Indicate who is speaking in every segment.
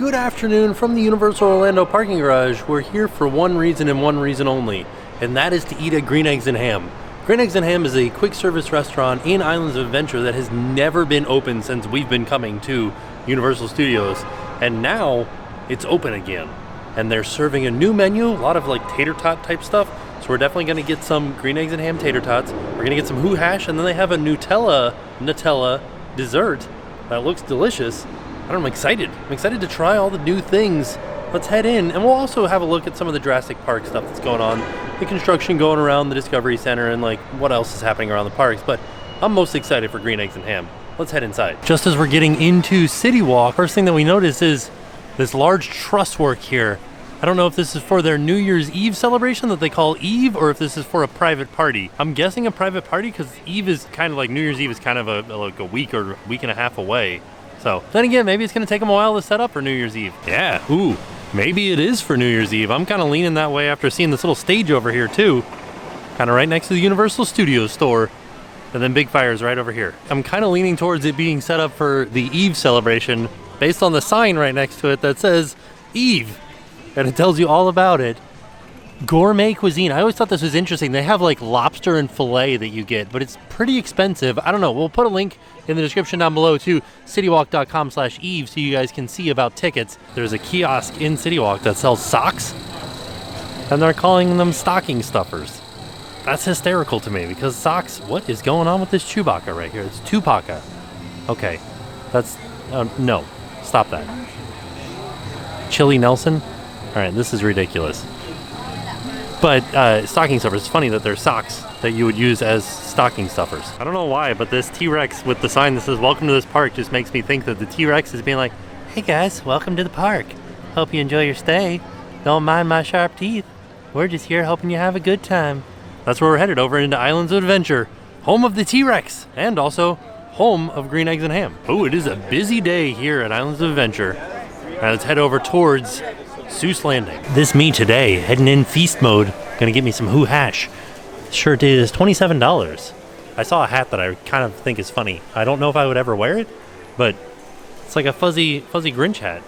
Speaker 1: Good afternoon from the Universal Orlando parking garage. We're here for one reason and one reason only, and that is to eat at Green Eggs and Ham. Green Eggs and Ham is a quick service restaurant in Islands of Adventure that has never been open since we've been coming to Universal Studios, and now it's open again. And they're serving a new menu, a lot of like tater tot type stuff. So we're definitely gonna get some Green Eggs and Ham tater tots. We're gonna get some Whoo Hash, and then they have a Nutella dessert that looks delicious. I'm excited. I'm excited to try all the new things. Let's head in, and we'll also have a look at some of the Jurassic Park stuff that's going on. The construction going around the Discovery Center and like what else is happening around the parks. But I'm most excited for Green Eggs and Ham. Let's head inside. Just as we're getting into City Walk, first thing that we notice is this large truss work here. I don't know if this is for their New Year's Eve celebration that they call Eve, or if this is for a private party. I'm guessing a private party because Eve is kind of like New Year's Eve is kind of like a week or week and a half away. So then again, maybe it's gonna take them a while to set up for New Year's Eve. Yeah, ooh, maybe it is for New Year's Eve. I'm kind of leaning that way after seeing this little stage over here too. Kind of right next to the Universal Studios store. And then Big Fire's right over here. I'm kind of leaning towards it being set up for the Eve celebration based on the sign right next to it that says Eve. And it tells you all about it. Gourmet cuisine. I always thought this was interesting. They have like lobster and filet that you get, but it's pretty expensive. I don't know. We'll put a link in the description down below to citywalk.com/Eve so you guys can see about tickets. There's a kiosk in City Walk that sells socks, and they're calling them stocking stuffers. That's hysterical to me because socks, what is going on with this Chewbacca right here? It's Tupaca. Okay, that's, no, stop that. Chili Nelson? All right, this is ridiculous. But stocking stuffers, it's funny that they're socks that you would use as stocking stuffers. I don't know why, but this T-Rex with the sign that says welcome to this park just makes me think that the T-Rex is being like, hey guys, welcome to the park. Hope you enjoy your stay. Don't mind my sharp teeth. We're just here hoping you have a good time. That's where we're headed, over into Islands of Adventure, home of the T-Rex, and also home of Green Eggs and Ham. Oh, it is a busy day here at Islands of Adventure. Now let's head over towards Seuss Landing. This me today, heading in feast mode, gonna get me some Whoo Hash. Shirt is $27. I saw a hat that I kind of think is funny. I don't know if I would ever wear it, but it's like a fuzzy Grinch hat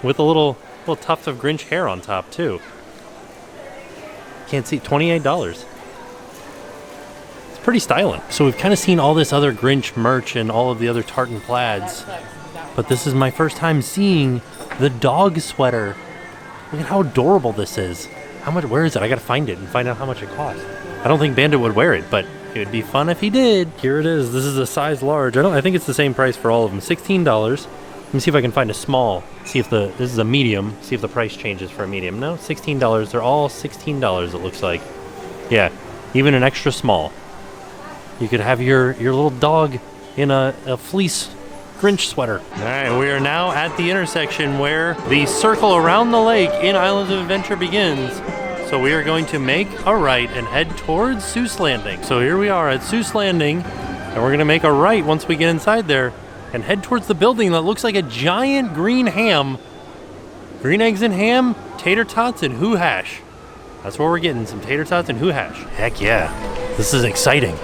Speaker 1: with a little tuft of Grinch hair on top too. Can't see, $28. It's pretty styling. So we've kind of seen all this other Grinch merch and all of the other tartan plaids, but this is my first time seeing the dog sweater. Look at how adorable this is. How much, where is it? I gotta find it and find out how much it costs. I don't think Bandit would wear it, but it would be fun if he did. Here it is. This is a size large. I think it's the same price for all of them. $16. Let me see if I can find a small. See if this is a medium. See if the price changes for a medium. No, $16. They're all $16, it looks like. Yeah, even an extra small. You could have your little dog in a fleece Grinch sweater. All right, we are now at the intersection where the circle around the lake in Islands of Adventure begins. So we are going to make a right and head towards Seuss Landing. So here we are at Seuss Landing, and we're gonna make a right once we get inside there and head towards the building that looks like a giant green ham. Green Eggs and Ham, tater tots, and Whoo Hash. That's where we're getting, some tater tots and Whoo Hash. Heck yeah, this is exciting.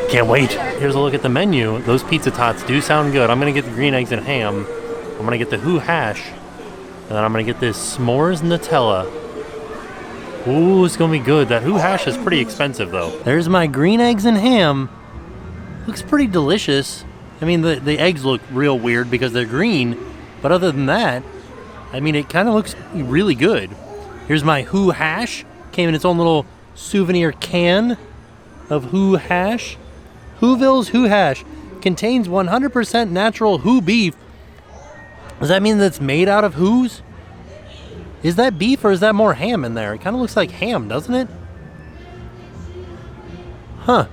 Speaker 1: Can't wait. Here's a look at the menu. Those pizza tots do sound good. I'm gonna get the Green Eggs and Ham. I'm gonna get the Whoo Hash. And then I'm gonna get this S'mores Nutella. Ooh, it's gonna be good. That Whoo Hash is pretty expensive though. There's my Green Eggs and Ham. Looks pretty delicious. I mean, the eggs look real weird because they're green. But other than that, I mean, it kind of looks really good. Here's my Whoo Hash. Came in its own little souvenir can of Whoo Hash. Whoville's Whoo Hash contains 100% natural Whoo beef. Does that mean that it's made out of Who's? Is that beef or is that more ham in there? It kind of looks like ham, doesn't it? Huh.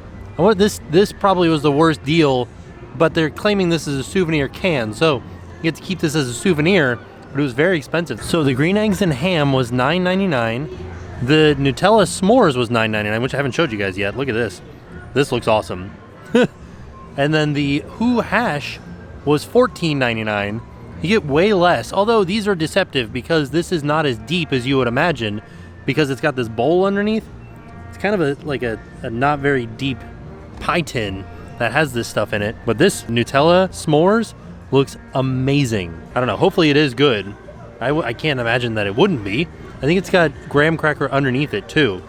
Speaker 1: This probably was the worst deal, but they're claiming this is a souvenir can, so you get to keep this as a souvenir, but it was very expensive. So the Green Eggs and Ham was $9.99. The Nutella Smores was $9.99, which I haven't showed you guys yet. Look at this. This looks awesome. And then the Whoo Hash was $14.99. You get way less, although these are deceptive because this is not as deep as you would imagine because it's got this bowl underneath. It's kind of like a not very deep pie tin that has this stuff in it. But this Nutella S'mores looks amazing. I don't know, hopefully it is good. I can't imagine that it wouldn't be. I think it's got graham cracker underneath it too.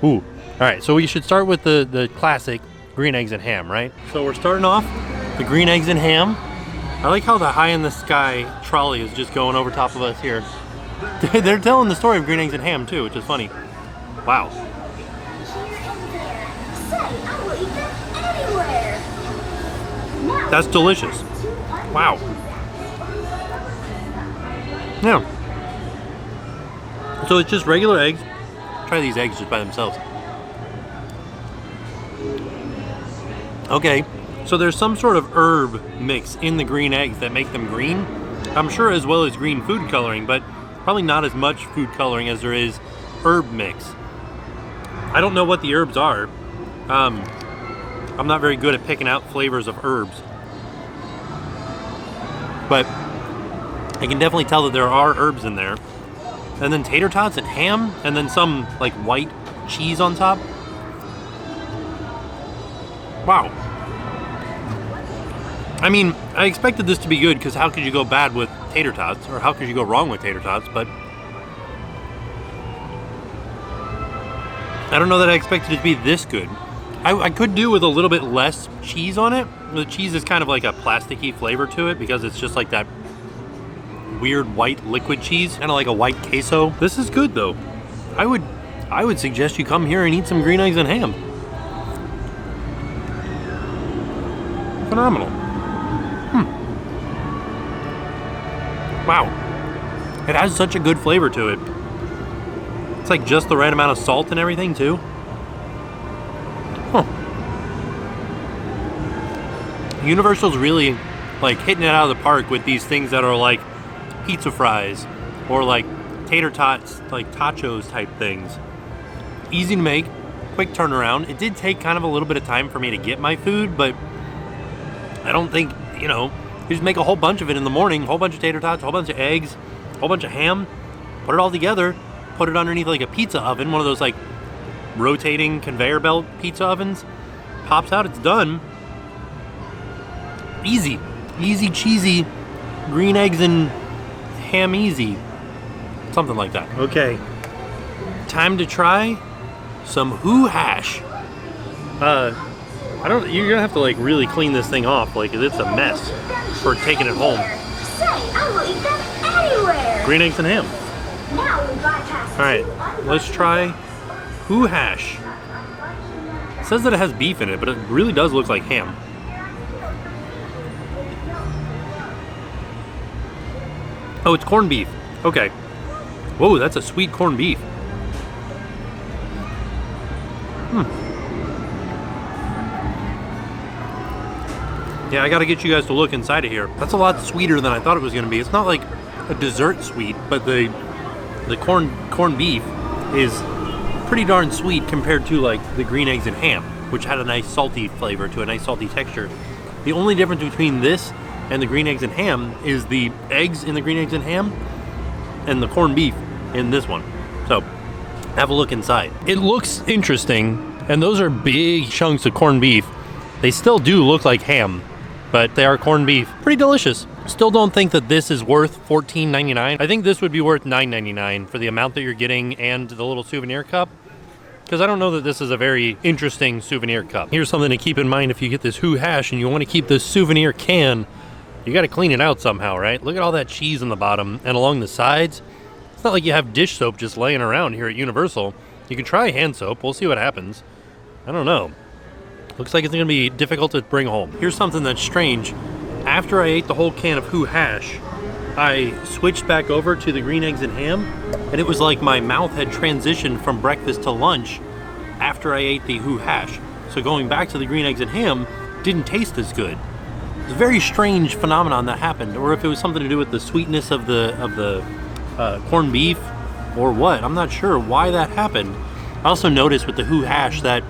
Speaker 1: Ooh, all right, so we should start with the classic green eggs and ham, right? So we're starting off the green eggs and ham. I like how the high in the sky trolley is just going over top of us here. They're telling the story of green eggs and ham too, which is funny. Wow. That's delicious. Wow. Yeah. So it's just regular eggs. Try these eggs just by themselves. Okay, so there's some sort of herb mix in the green eggs that make them green. I'm sure as well as green food coloring, but probably not as much food coloring as there is herb mix. I don't know what the herbs are. I'm not very good at picking out flavors of herbs. But I can definitely tell that there are herbs in there. And then tater tots and ham, and then some like white cheese on top. Wow. I mean, I expected this to be good because how could you go bad with tater tots? Or how could you go wrong with tater tots? But I don't know that I expected it to be this good. I could do with a little bit less cheese on it. The cheese is kind of like a plasticky flavor to it because it's just like that weird white liquid cheese, kind of like a white queso. This is good though. I would suggest you come here and eat some green eggs and ham. Phenomenal. Wow. It has such a good flavor to it. It's like just the right amount of salt and everything too. Huh. Universal's really like hitting it out of the park with these things that are like pizza fries or like tater tots, like tachos type things. Easy to make, quick turnaround. It did take kind of a little bit of time for me to get my food, but I don't think, you know, you just make a whole bunch of it in the morning, a whole bunch of tater tots, a whole bunch of eggs, a whole bunch of ham, put it all together, put it underneath like a pizza oven, one of those like rotating conveyor belt pizza ovens, pops out, it's done. Easy, easy, cheesy, green eggs and ham easy. Something like that. Okay, time to try some Whoo Hash. You're gonna have to like really clean this thing off, like it's a mess for taking it home.
Speaker 2: Say, I will eat them anywhere.
Speaker 1: Green eggs and ham.
Speaker 2: Now we bypass.
Speaker 1: All right, let's try Whoo Hash. It says that it has beef in it, but it really does look like ham. Oh, it's corned beef. Okay. Whoa, that's a sweet corned beef. Yeah, I gotta get you guys to look inside of here. That's a lot sweeter than I thought it was gonna be. It's not like a dessert sweet, but the corned beef is pretty darn sweet compared to like the green eggs and ham, which had a nice salty flavor to a nice salty texture. The only difference between this and the green eggs and ham is the eggs in the green eggs and ham and the corned beef in this one. So have a look inside. It looks interesting, and those are big chunks of corned beef. They still do look like ham, but they are corned beef. Pretty delicious. Still don't think that this is worth $14.99. I think this would be worth $9.99 for the amount that you're getting and the little souvenir cup, because I don't know that this is a very interesting souvenir cup. Here's something to keep in mind if you get this Whoo Hash and you want to keep this souvenir can. You got to clean it out somehow, right? Look at all that cheese on the bottom and along the sides. It's not like you have dish soap just laying around here at Universal. You can try hand soap. We'll see what happens. I don't know. Looks like it's going to be difficult to bring home. Here's something that's strange. After I ate the whole can of Whoo Hash, I switched back over to the green eggs and ham, and it was like my mouth had transitioned from breakfast to lunch after I ate the Whoo Hash. So going back to the green eggs and ham didn't taste as good. It's a very strange phenomenon that happened, or if it was something to do with the sweetness of the corned beef or what. I'm not sure why that happened. I also noticed with the Whoo Hash that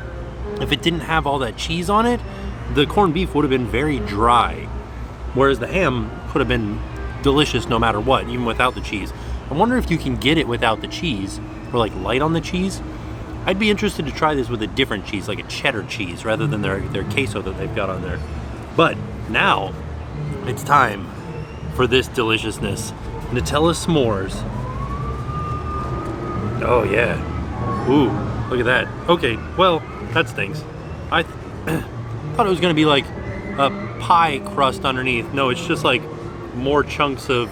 Speaker 1: if it didn't have all that cheese on it, the corned beef would have been very dry, whereas the ham could have been delicious no matter what, even without the cheese. I wonder if you can get it without the cheese, or like light on the cheese. I'd be interested to try this with a different cheese, like a cheddar cheese, rather than their queso that they've got on there. But now, it's time for this deliciousness. Nutella Smores. Oh yeah. Ooh, look at that. Okay, well, that stinks. I thought it was gonna be like a pie crust underneath. No, it's just like more chunks of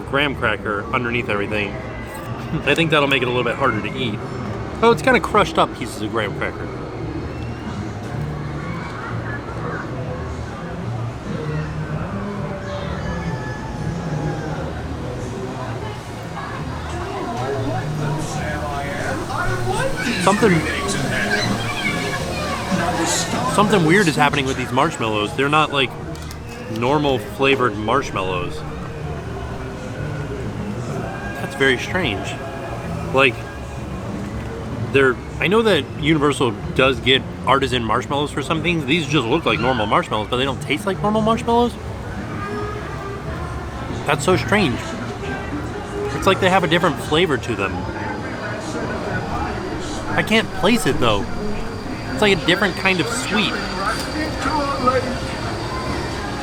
Speaker 1: graham cracker underneath everything. I think that'll make it a little bit harder to eat. Oh, it's kind of crushed up pieces of graham cracker. Something weird is happening with these marshmallows. They're not like normal flavored marshmallows. That's very strange. Like, I know that Universal does get artisan marshmallows for some things. These just look like normal marshmallows, but they don't taste like normal marshmallows. That's so strange. It's like they have a different flavor to them. I can't place it though. It's like a different kind of sweet.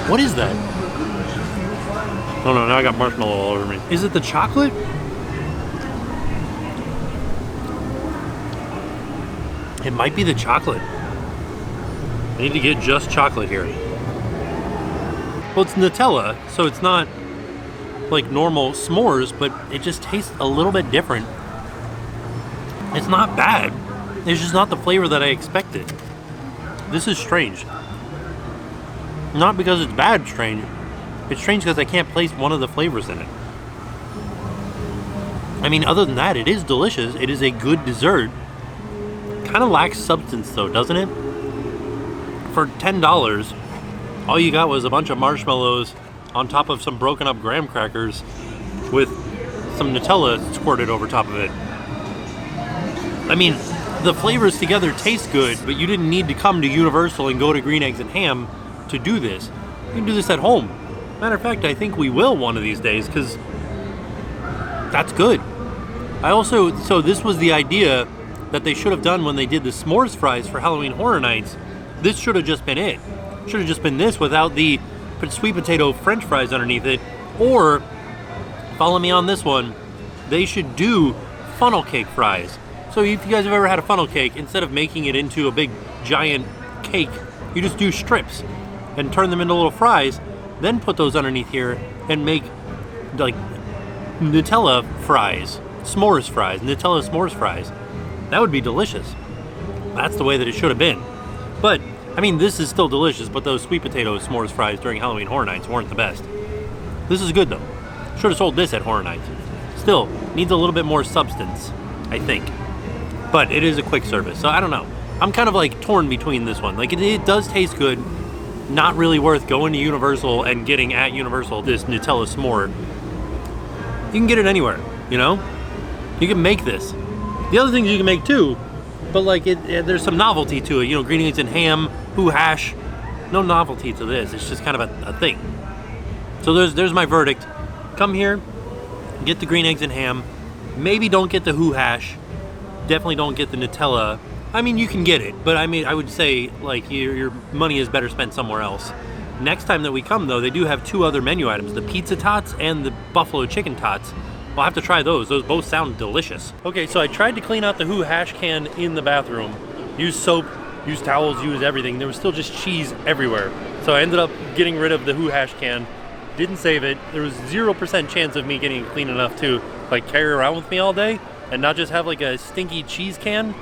Speaker 1: What is that? Oh no, now I got marshmallow all over me. Is it the chocolate? It might be the chocolate. I need to get just chocolate here. Well, it's Nutella, so it's not like normal s'mores, but it just tastes a little bit different. It's not bad. It's just not the flavor that I expected. This is strange. Not because it's bad strange. It's strange because I can't place one of the flavors in it. I mean, other than that, it is delicious. It is a good dessert. Kind of lacks substance though, doesn't it? For $10, all you got was a bunch of marshmallows on top of some broken up graham crackers with some Nutella squirted over top of it. I mean, the flavors together taste good, but you didn't need to come to Universal and go to Green Eggs and Ham to do this. You can do this at home. Matter of fact, I think we will one of these days, because that's good. So this was the idea that they should have done when they did the s'mores fries for Halloween Horror Nights. This should have just been it. Should have just been this without the sweet potato french fries underneath it. Or, follow me on this one, they should do funnel cake fries. So if you guys have ever had a funnel cake, instead of making it into a big giant cake, you just do strips and turn them into little fries, then put those underneath here and make like Nutella fries, s'mores fries, Nutella s'mores fries. That would be delicious. That's the way that it should have been. But, I mean, this is still delicious, but those sweet potato s'mores fries during Halloween Horror Nights weren't the best. This is good though. Should have sold this at Horror Nights. Still, needs a little bit more substance, I think. But it is a quick service, so I don't know. I'm kind of like torn between this one. Like, it does taste good. Not really worth going to Universal and getting at Universal this Nutella s'more. You can get it anywhere, you know? You can make this. The other things you can make too, but like there's some novelty to it. You know, green eggs and ham, Whoo Hash. No novelty to this. It's just kind of a thing. So there's my verdict. Come here, get the green eggs and ham. Maybe don't get the Whoo Hash. Definitely don't get the Nutella. I mean, you can get it, but I mean, I would say like your money is better spent somewhere else. Next time that we come though, they do have two other menu items, the pizza tots and the buffalo chicken tots. We'll have to try those. Those both sound delicious. Okay, so I tried to clean out the Whoo Hash can in the bathroom. Use soap, use towels, use everything. There was still just cheese everywhere. So I ended up getting rid of the Whoo Hash can. Didn't save it. There was 0% chance of me getting it clean enough to like carry around with me all day and not just have like a stinky cheese can.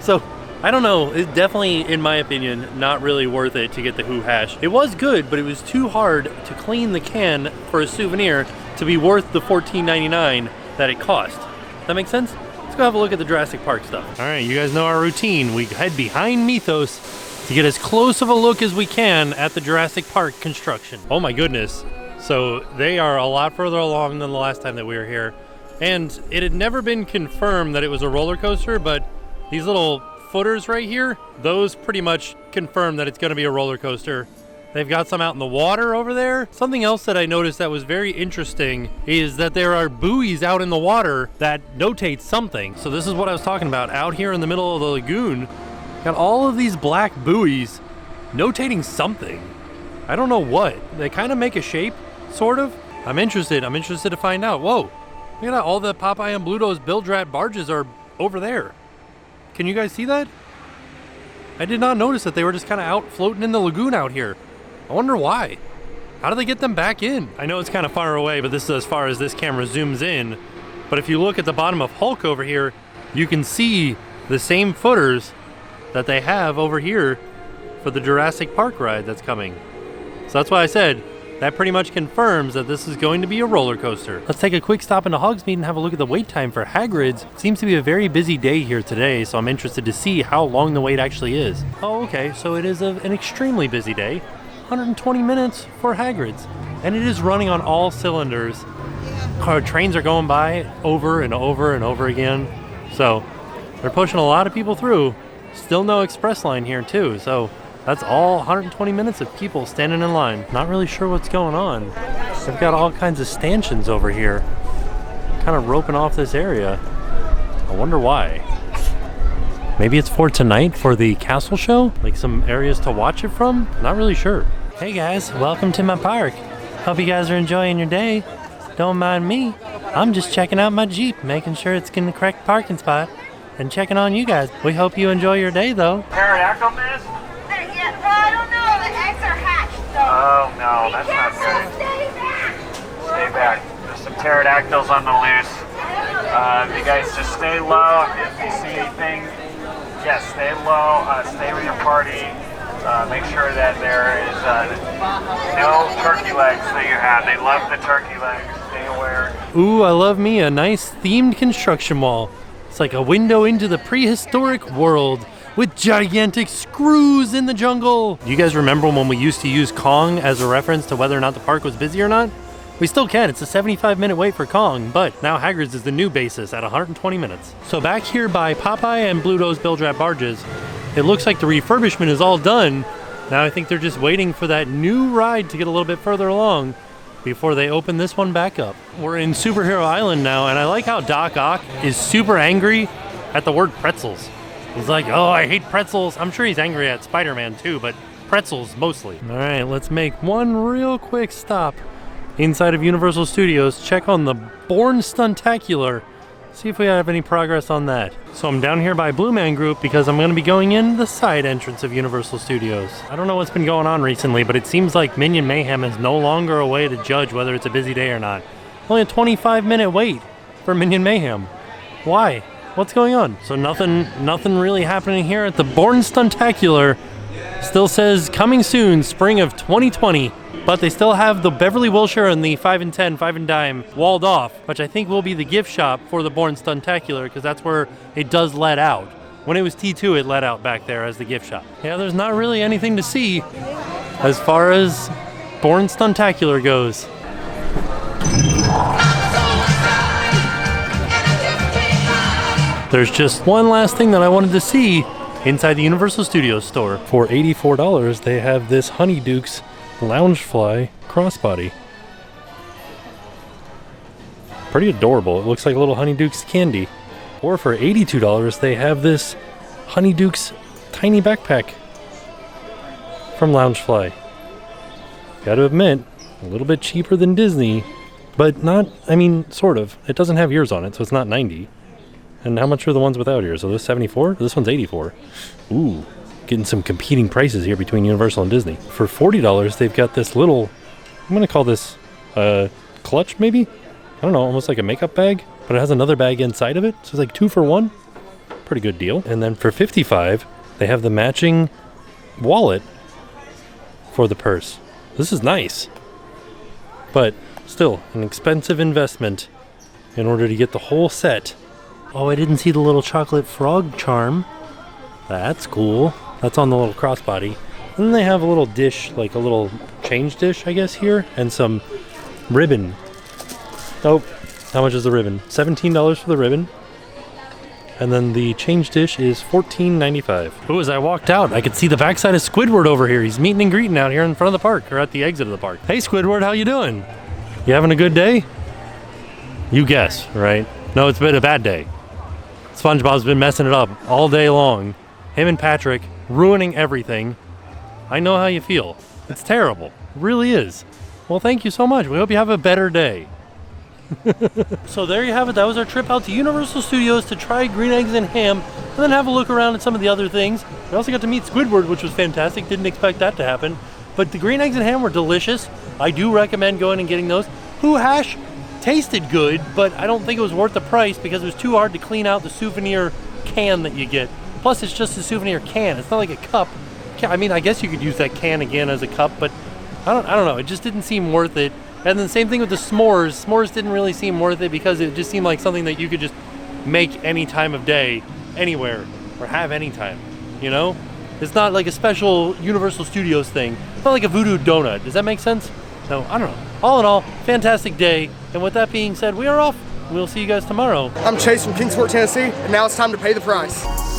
Speaker 1: So, I don't know. It's definitely, in my opinion, not really worth it to get the Whoo Hash. It was good, but it was too hard to clean the can for a souvenir to be worth the $14.99 that it cost. That makes sense? Let's go have a look at the Jurassic Park stuff. All right, you guys know our routine. We head behind Mythos to get as close of a look as we can at the Jurassic Park construction. Oh my goodness. So they are a lot further along than the last time that we were here. And it had never been confirmed that it was a roller coaster, but these little footers right here, those pretty much confirm that it's gonna be a roller coaster. They've got some out in the water over there. Something else that I noticed that was very interesting is that there are buoys out in the water that notate something. So this is what I was talking about. Out here in the middle of the lagoon, got all of these black buoys notating something. I don't know what. They kind of make a shape. Sort of. I'm interested to find out. Whoa, look at that, all the Popeye and Bluto's bilge rat barges are over there. Can you guys see that? I did not notice that they were just kind of out floating in the lagoon out here. I wonder why. How do they get them back in? I know it's kind of far away, but this is as far as this camera zooms in. But if you look at the bottom of Hulk over here, you can see the same footers that they have over here for the Jurassic Park ride that's coming. So that's why I said that pretty much confirms that this is going to be a roller coaster. Let's take a quick stop into Hogsmeade and have a look at the wait time for Hagrids. It seems to be a very busy day here today, so I'm interested to see how long the wait actually is. Oh, okay, so it is an extremely busy day. 120 minutes for Hagrids, and it is running on all cylinders. Trains are going by over and over and over again, so they're pushing a lot of people through. Still no express line here too, so that's all 120 minutes of people standing in line. Not really sure what's going on. They've got all kinds of stanchions over here, kind of roping off this area. I wonder why. Maybe it's for tonight for the castle show? Like some areas to watch it from? Not really sure. Hey guys, welcome to my park. Hope you guys are enjoying your day. Don't mind me. I'm just checking out my Jeep, making sure it's in the correct parking spot, and checking on you guys. We hope you enjoy your day though.
Speaker 3: Pterodactyl, miss?
Speaker 2: Yeah, well, I don't know. The eggs are hatched, so.
Speaker 3: Oh no, that's not good.
Speaker 2: Stay back.
Speaker 3: Stay back. There's some pterodactyls on the loose. You guys just stay low. If you see anything, yes, stay low. Stay with your party. Make sure that there is no turkey legs that you have. They love the turkey legs. Stay aware.
Speaker 1: Ooh, I love me a nice themed construction wall. It's like a window into the prehistoric world with gigantic screws in the jungle. Do you guys remember when we used to use Kong as a reference to whether or not the park was busy or not? We still can. It's a 75-minute wait for Kong, but now Hagrids is the new basis at 120 minutes. So back here by Popeye and Bluto's bilge rat barges, it looks like the refurbishment is all done. Now I think they're just waiting for that new ride to get a little bit further along before they open this one back up. We're in Superhero Island now, and I like how Doc Ock is super angry at the word pretzels. He's like, oh, I hate pretzels. I'm sure he's angry at Spider-Man too, but pretzels mostly. All right, let's make one real quick stop inside of Universal Studios. Check on the Born Stuntacular. See if we have any progress on that. So I'm down here by Blue Man Group because I'm going to be going in the side entrance of Universal Studios. I don't know what's been going on recently, but it seems like Minion Mayhem is no longer a way to judge whether it's a busy day or not. Only a 25-minute wait for Minion Mayhem. Why? What's going on? So nothing really happening here at the Born Stuntacular. Still says coming soon, spring of 2020. But they still have the Beverly Wilshire and the 5 and 10, 5 and dime walled off, which I think will be the gift shop for the Born Stuntacular, because that's where it does let out. When it was T2, it let out back there as the gift shop. Yeah, there's not really anything to see as far as Born Stuntacular goes. There's just one last thing that I wanted to see inside the Universal Studios store. For $84, they have this Honeydukes Loungefly crossbody. Pretty adorable. It looks like a little Honeydukes candy. Or for $82, they have this Honeydukes tiny backpack from Loungefly. Gotta admit, a little bit cheaper than Disney, but not, I mean, sort of. It doesn't have ears on it, so it's not 90. And how much are the ones without ears? So this 74? This one's 84. Ooh, getting some competing prices here between Universal and Disney. For $40, they've got this little, I'm gonna call this clutch maybe? I don't know, almost like a makeup bag, but it has another bag inside of it. So it's like 2 for 1. Pretty good deal. And then for $55, they have the matching wallet for the purse. This is nice, but still an expensive investment in order to get the whole set. Oh, I didn't see the little chocolate frog charm. That's cool. That's on the little crossbody. And then they have a little dish, like a little change dish, I guess, here, and some ribbon. Oh, how much is the ribbon? $17 for the ribbon. And then the change dish is $14.95. Oh, as I walked out, I could see the backside of Squidward over here. He's meeting and greeting out here in front of the park, or at the exit of the park. Hey, Squidward, how you doing? You having a good day? You guess, right? No, it's been a bad day. SpongeBob's been messing it up all day long. Him and Patrick ruining everything. I know how you feel. It's terrible. It really is. Well, thank you so much. We hope you have a better day. So there you have it. That was our trip out to Universal Studios to try green eggs and ham, and then have a look around at some of the other things. We also got to meet Squidward, which was fantastic. Didn't expect that to happen. But the green eggs and ham were delicious. I do recommend going and getting those. Whoo Hash tasted good, but I don't think it was worth the price because it was too hard to clean out the souvenir can that you get. Plus, it's just a souvenir can. It's not like a cup. I mean, I guess you could use that can again as a cup, but I don't know. It just didn't seem worth it. And then same thing with the s'mores. S'mores didn't really seem worth it because it just seemed like something that you could just make any time of day, anywhere, or have anytime, you know? It's not like a special Universal Studios thing. It's not like a voodoo donut. Does that make sense? So, I don't know. All in all, fantastic day. And with that being said, we are off. We'll see you guys tomorrow.
Speaker 4: I'm Chase from Kingsport, Tennessee, and now it's time to pay the price.